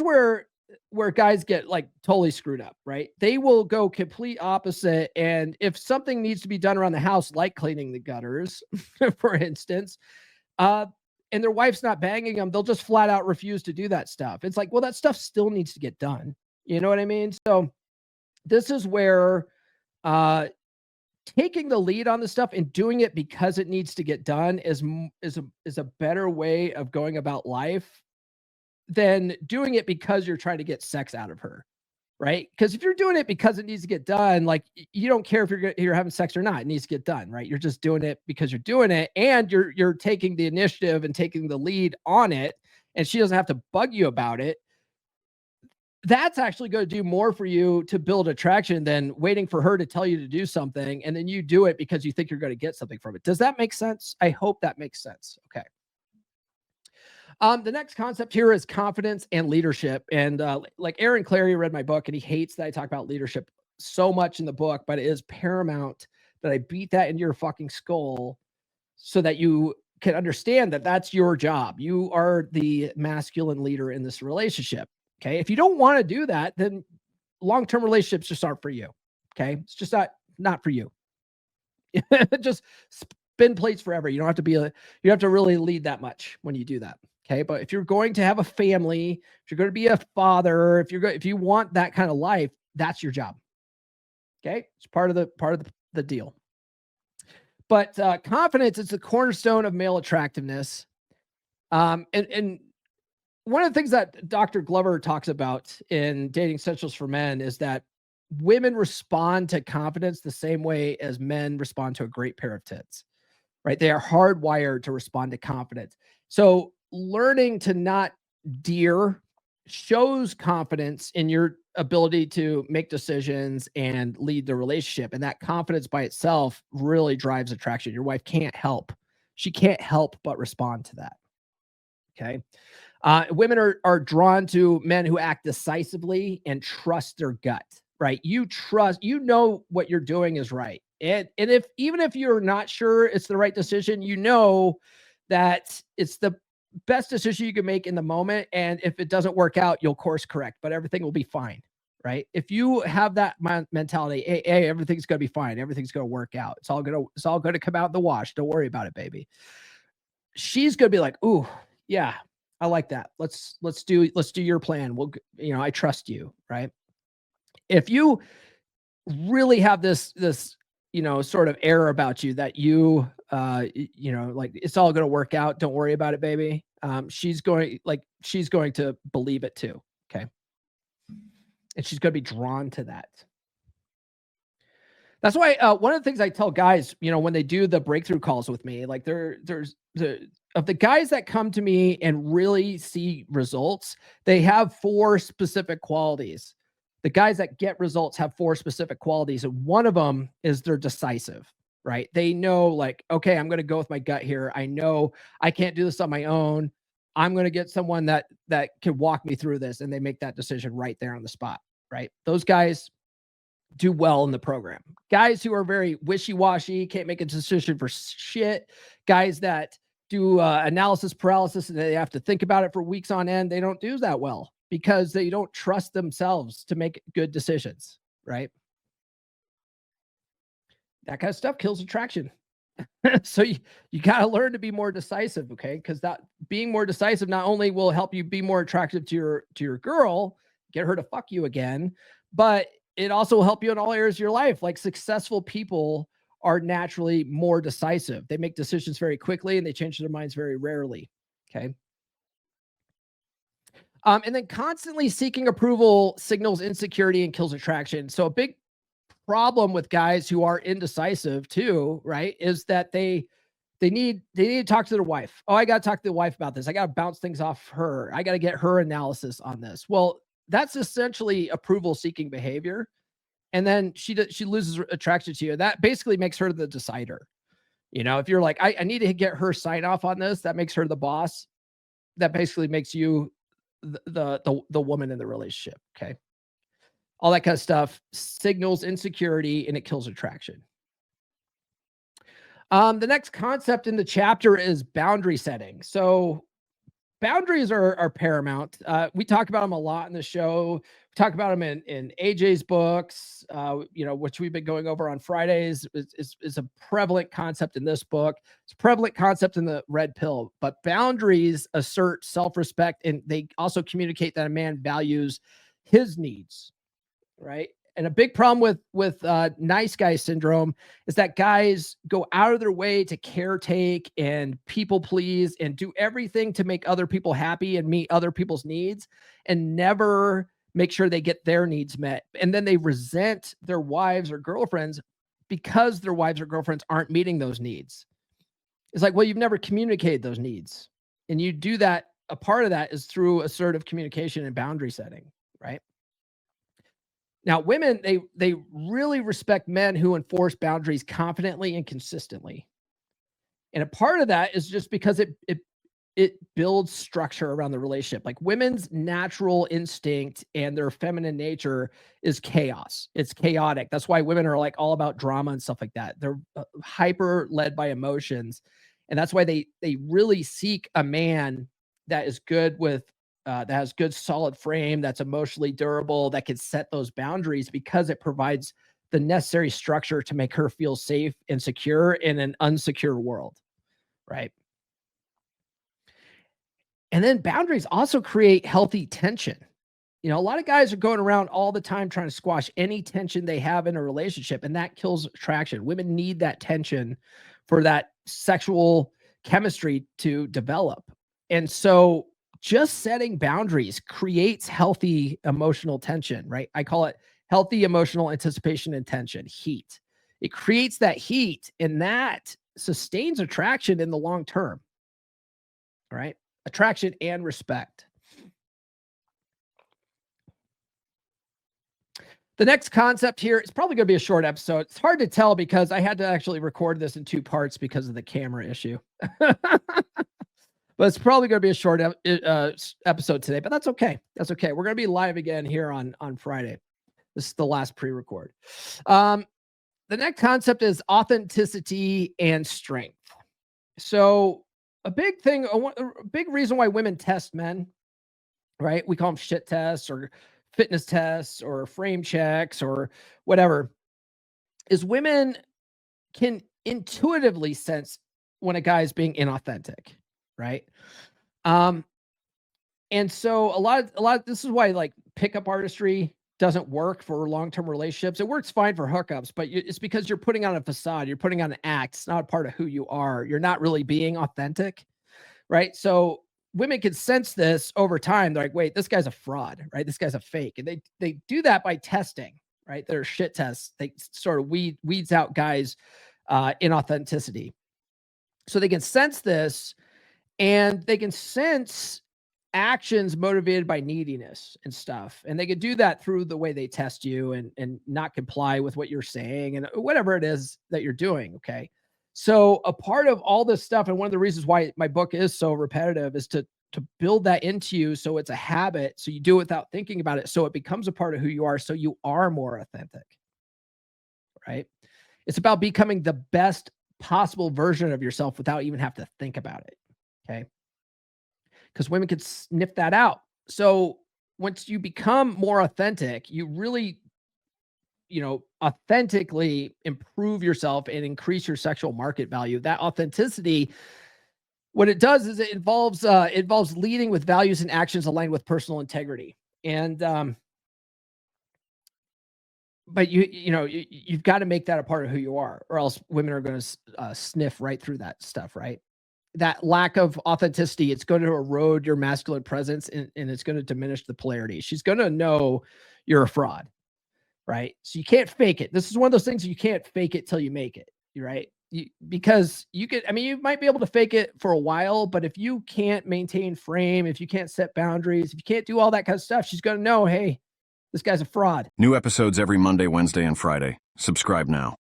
where guys get like totally screwed up, right? They will go complete opposite. And if something needs to be done around the house, like cleaning the gutters, for instance, uh, and their wife's not banging them, they'll just flat out refuse to do that stuff. It's like, well, that stuff still needs to get done. You know what I mean? So this is where uh, taking the lead on the stuff and doing it because it needs to get done is a better way of going about life than doing it because you're trying to get sex out of her, right? Because if you're doing it because it needs to get done, like you don't care if you're having sex or not, it needs to get done, right? You're just doing it because you're doing it, and you're taking the initiative and taking the lead on it, and she doesn't have to bug you about it. That's actually going to do more for you to build attraction than waiting for her to tell you to do something and then you do it because you think you're going to get something from it. Does that make sense? I hope that makes sense. Okay. The next concept here is confidence and leadership. And like Aaron Clary read my book and he hates that I talk about leadership so much in the book, but it is paramount that I beat that into your fucking skull so that you can understand that that's your job. You are the masculine leader in this relationship. Okay. If you don't want to do that, then long-term relationships just aren't for you. Okay. It's just not for you. Just spin plates forever. You don't have to you have to really lead that much when you do that. Okay. But if you're going to have a family, if you're going to be a father, if you want that kind of life, that's your job. Okay. It's part of the deal. But confidence is the cornerstone of male attractiveness. And one of the things that Dr. Glover talks about in Dating Essentials for Men is that women respond to confidence the same way as men respond to a great pair of tits, right? They are hardwired to respond to confidence. So learning to not deer shows confidence in your ability to make decisions and lead the relationship. And that confidence by itself really drives attraction. Your wife can't help. She can't help but respond to that. Okay. Women are drawn to men who act decisively and trust their gut, right? You know what you're doing is right. And even if you're not sure it's the right decision, you know that it's the best decision you can make in the moment. And if it doesn't work out, you'll course correct, but everything will be fine, right? If you have that mentality, hey, everything's going to be fine. Everything's going to work out. It's all going to come out in the wash. Don't worry about it, baby. She's going to be like, ooh, yeah, I like that. Let's do your plan. I trust you, right? If you really have this sort of air about you that like it's all going to work out. Don't worry about it, baby. She's going to believe it too. Okay. And she's going to be drawn to that. That's why one of the things I tell guys, when they do the breakthrough calls with me, like there's of the guys that come to me and really see results, they have 4 specific qualities. The guys that get results have 4 specific qualities. And one of them is they're decisive, right? They know like, okay, I'm going to go with my gut here. I know I can't do this on my own. I'm going to get someone that can walk me through this. And they make that decision right there on the spot, right? Those guys do well in the program. Guys who are very wishy-washy, can't make a decision for shit. Guys that do analysis paralysis and they have to think about it for weeks on end. They don't do that well because they don't trust themselves to make good decisions, right? That kind of stuff kills attraction. So you got to learn to be more decisive, okay? Because that being more decisive not only will help you be more attractive to your girl, get her to fuck you again, but it also will help you in all areas of your life. Like successful people are naturally more decisive. They make decisions very quickly and they change their minds very rarely. Okay. And then constantly seeking approval signals insecurity and kills attraction. So a big problem with guys who are indecisive too, right, is that they need to talk to their wife. Oh, I got to talk to the wife about this. I got to bounce things off her. I got to get her analysis on this. Well, that's essentially approval seeking behavior. And then she loses attraction to you. That basically makes her the decider. If you're like, I need to get her sign off on this, that makes her the boss. That basically makes you the woman in the relationship. Okay. All that kind of stuff signals insecurity and it kills attraction. The next concept in the chapter is boundary setting. So boundaries are paramount. We talk about them a lot in the show. We talk about them in AJ's books, which we've been going over on Fridays. Is a prevalent concept in this book. It's a prevalent concept in the Red Pill. But boundaries assert self-respect, and they also communicate that a man values his needs, right? And a big problem with nice guy syndrome is that guys go out of their way to caretake and people please and do everything to make other people happy and meet other people's needs, and never make sure they get their needs met. And then they resent their wives or girlfriends because their wives or girlfriends aren't meeting those needs. It's like, well, you've never communicated those needs. And you do that. A part of that is through assertive communication and boundary setting, right? Now, women, they really respect men who enforce boundaries confidently and consistently. And a part of that is just because it builds structure around the relationship. Like, women's natural instinct and their feminine nature is chaos. It's chaotic. That's why women are like all about drama and stuff like that. They're hyper led by emotions. And that's why they really seek a man that is good with that has good solid frame, that's emotionally durable, that can set those boundaries, because it provides the necessary structure to make her feel safe and secure in an unsecure world, right? And then boundaries also create healthy tension. A lot of guys are going around all the time trying to squash any tension they have in a relationship, and that kills attraction. Women need that tension for that sexual chemistry to develop. And so just setting boundaries creates healthy emotional tension, right? I call it healthy emotional anticipation and tension, heat. It creates that heat, and that sustains attraction in the long term, right? Attraction and respect. The next concept here, it's probably going to be a short episode. It's hard to tell because I had to actually record this in 2 parts because of the camera issue. But it's probably going to be a short episode today, but that's okay. That's okay. We're going to be live again here on Friday. This is the last pre-record. The next concept is authenticity and strength. So a big thing, a big reason why women test men, right? We call them shit tests or fitness tests or frame checks or whatever, is women can intuitively sense when a guy is being inauthentic, right? And so a lot of this is why like pickup artistry doesn't work for long-term relationships. It works fine for hookups, but it's because you're putting on a facade, you're putting on an act. It's not a part of who you are. You're not really being authentic, right? So women can sense this over time. They're like, wait, this guy's a fraud, right? This guy's a fake. And they do that by testing, right? They're shit tests. They sort of weeds out guys' inauthenticity. So they can sense this, and they can sense actions motivated by neediness and stuff. And they can do that through the way they test you and not comply with what you're saying and whatever it is that you're doing. Okay. So a part of all this stuff, and one of the reasons why my book is so repetitive, is to build that into you so it's a habit, so you do it without thinking about it, so it becomes a part of who you are, so you are more authentic, right? It's about becoming the best possible version of yourself without even have to think about it, okay? Because women can sniff that out. So once you become more authentic, you really authentically improve yourself and increase your sexual market value. That authenticity, what it does is it involves leading with values and actions aligned with personal integrity. And but you've got to make that a part of who you are, or else women are going to sniff right through that stuff, right? That lack of authenticity, it's going to erode your masculine presence, and it's going to diminish the polarity. She's going to know you're a fraud, right? So you can't fake it. This is one of those things you can't fake it till you make it, right? Because you might be able to fake it for a while, but if you can't maintain frame, if you can't set boundaries, if you can't do all that kind of stuff, she's going to know, hey, this guy's a fraud. New episodes every Monday, Wednesday, and Friday. Subscribe now.